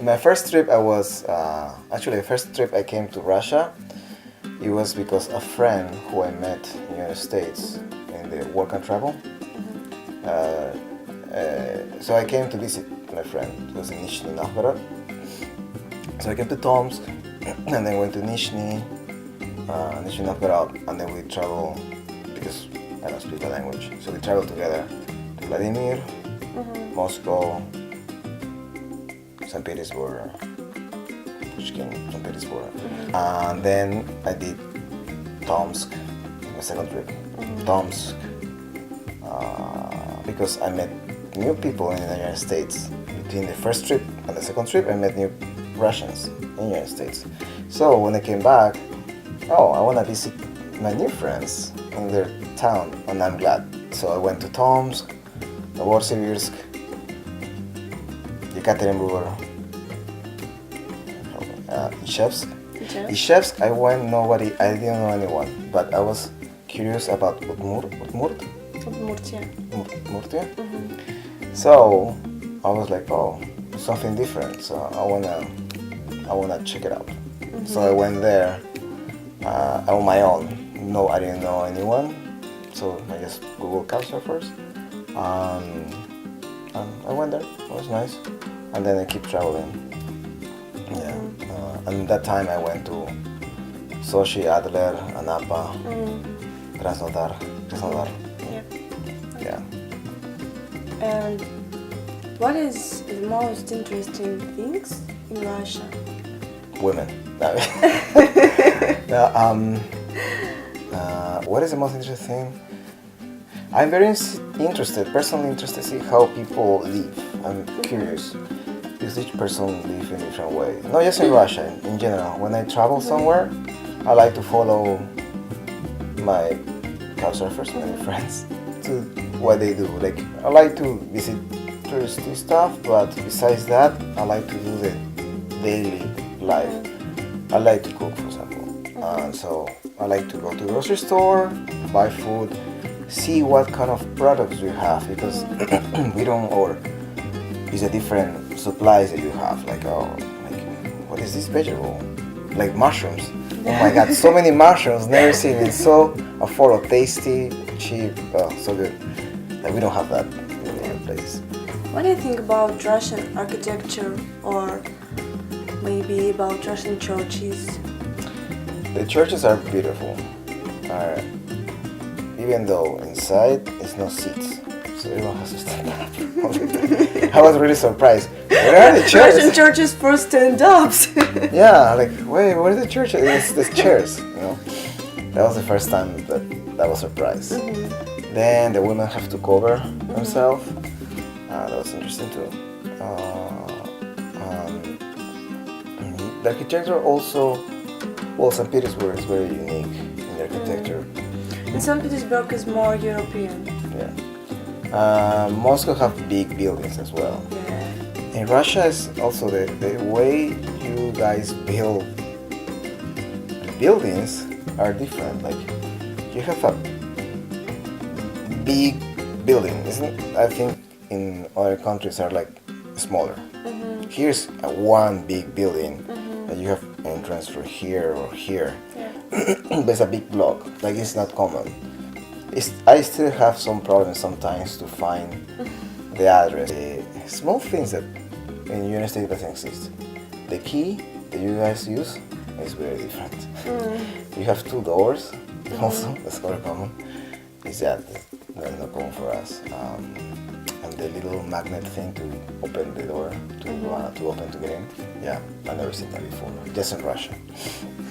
My first trip, I was actually the first trip I came to Russia. It was because a friend who I met in the United States in the work and travel. So I came to visit my friend. It was in Nizhny Novgorod. So I came to Tomsk, and then went to Nizhny Novgorod, and then we traveled because I don't speak the language. So we traveled together to Vladimir, Moscow, St. Petersburg, Pushkin, St. Petersburg. And then I did Tomsk, my second trip. Tomsk, because I met new people in the United States. Between the first trip and the second trip, I met new Russians in the United States. So when I came back, I want to visit my new friends in their town, and I'm glad. So I went to Tomsk, Novosibirsk, Yekaterinburg, Ishevsk. Ishevsk, I didn't know anyone, but I was curious about Udmurtia. So I was like, something different. So I wanna check it out. So I went there on my own. No, I didn't know anyone. So I just Googled couchsurfers. And I went there. It was nice. And then I keep traveling. Yeah. And that time I went to Sochi, Adler, Anapa, Krasnodar. Yeah. And what is the most interesting things in Russia? Women. What is the most interesting thing? I'm very personally interested to see how people live. I'm curious, because each person lives in a different way. Not just in Russia, in general. When I travel somewhere, I like to follow my couchsurfers, my friends, to what they do. Like, I like to visit touristy stuff, but besides that, I like to do the daily life. I like to cook, for example. So I like to go to the grocery store, buy food, see what kind of products you have, because we don't order. It's a different supplies that you have. Like, what is this vegetable? Like mushrooms. Oh my God, so many mushrooms, never seen it. So affordable, tasty, cheap, so good. Like, we don't have that in other places. What do you think about Russian architecture, or maybe about Russian churches? The churches are beautiful. Even though inside it's no seats, so everyone has to stand up. I was really surprised. Where are the chairs? Russian churches for stand-ups. Yeah, like, wait, where are the churches? It's the chairs, That was the first time that was surprised. Then the women have to cover themselves. That was interesting too. The architecture also, St. Petersburg is very unique in the architecture. And St. Petersburg is more European. Yeah. Moscow have big buildings as well. Yeah. In Russia is also the way you guys build buildings are different. Like, you have a big building, isn't it? I think in other countries are like smaller. Here's one big building, and you have entrance for here or here. But it's a big block. Like, it's not common. I still have some problems sometimes to find the address. Small things that in the United States doesn't exist. The key that you guys use is very different. You have two doors. Also, that's very common. Is that that's not common for us. And the little magnet thing to open the door to open to get in. Yeah, I've never seen that before. Just in Russia.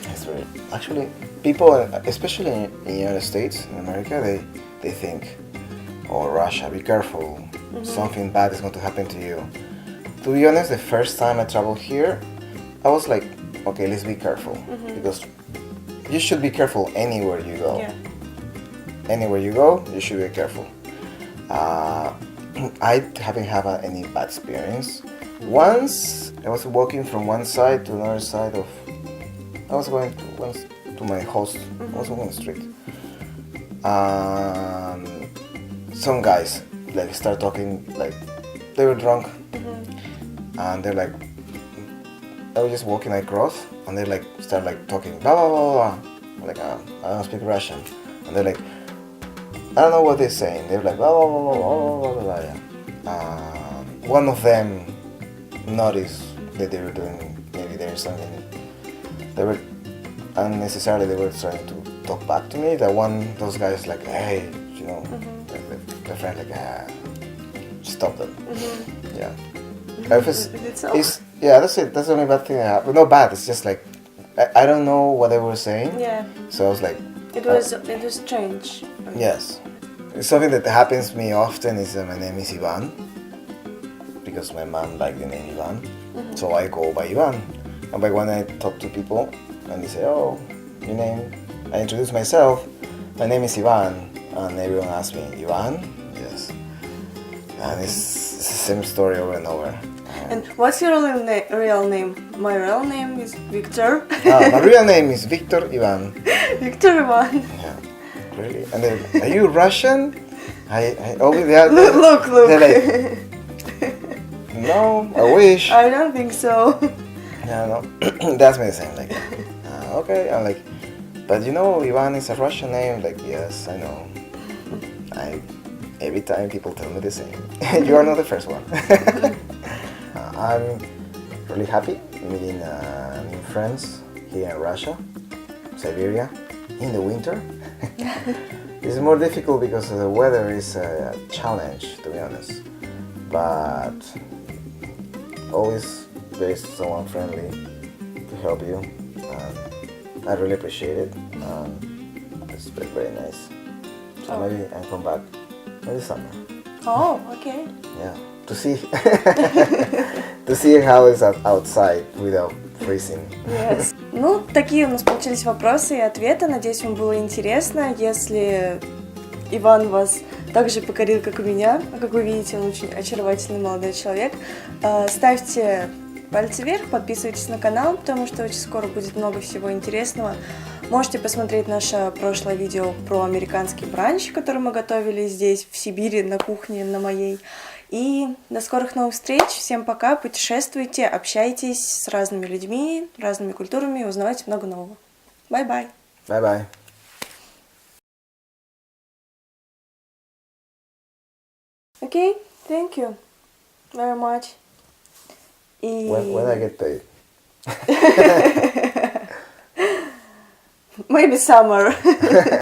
It's very actually people, especially in the United States, in America, they think, oh, Russia, be careful. Something bad is going to happen to you. To be honest, the first time I traveled here, I was like, okay, let's be careful, because you should be careful anywhere you go. Yeah. Anywhere you go, you should be careful. I haven't had any bad experience. Once I was walking from one side to another side of. I was going to my house. I was on the street. Some guys like start talking, like they were drunk, and they're like I was just walking across, and they like start like talking blah blah blah blah. I'm like, I don't speak Russian, and they're like, I don't know what they're saying. They're like blah blah blah blah blah blah blah. Yeah. One of them noticed that they were doing maybe there's something. They were unnecessarily they were trying to talk back to me. That one those guys like, hey, you know, like, the friend like, stop them. Yeah. Yeah, that's it. That's the only bad thing I have. But not bad. It's just like I don't know what they were saying. Yeah. So I was like. It was strange. Yes. It's something that happens to me often. Is my name is Ivan because my mom liked the name Ivan, so I go by Ivan. And by when I talk to people and they say, "Oh, your name," I introduce myself. My name is Ivan, and everyone asks me, "Ivan?" Yes. And it's the same story over and over. And what's your real name? My real name is Victor. My real name is Victor Ivan. Victor Ivan. Yeah, really? And then, are you Russian? I always look. They're like, no, I wish. I don't think so. Yeah, no. That's me the same. Like, okay. I'm like, but you know, Ivan is a Russian name. Like, yes, I know. Every time people tell me the same. You are not the first one. I'm really happy meeting new friends here in Russia, Siberia, in the winter. It's more difficult because the weather is a challenge, to be honest. But always there is someone friendly to help you. I really appreciate it. It's very, very nice. So maybe I'll come back maybe summer. Oh, okay. Yeah, to see to see how it's outside without freezing. Yes. Ну, такие у нас получились вопросы и ответы. Надеюсь, вам было интересно. Если Иван вас так же покорил, как и меня, как вы видите, он очень очаровательный молодой человек, ставьте пальцы вверх, подписывайтесь на канал, потому что очень скоро будет много всего интересного. Можете посмотреть наше прошлое видео про американский бранч, который мы готовили здесь, в Сибири, на кухне, на моей. И до скорых новых встреч. Всем пока. Путешествуйте, общайтесь с разными людьми, разными культурами, узнавайте много нового. Bye-bye. Bye-bye. Okay, thank you very much. When I get paid. Maybe summer.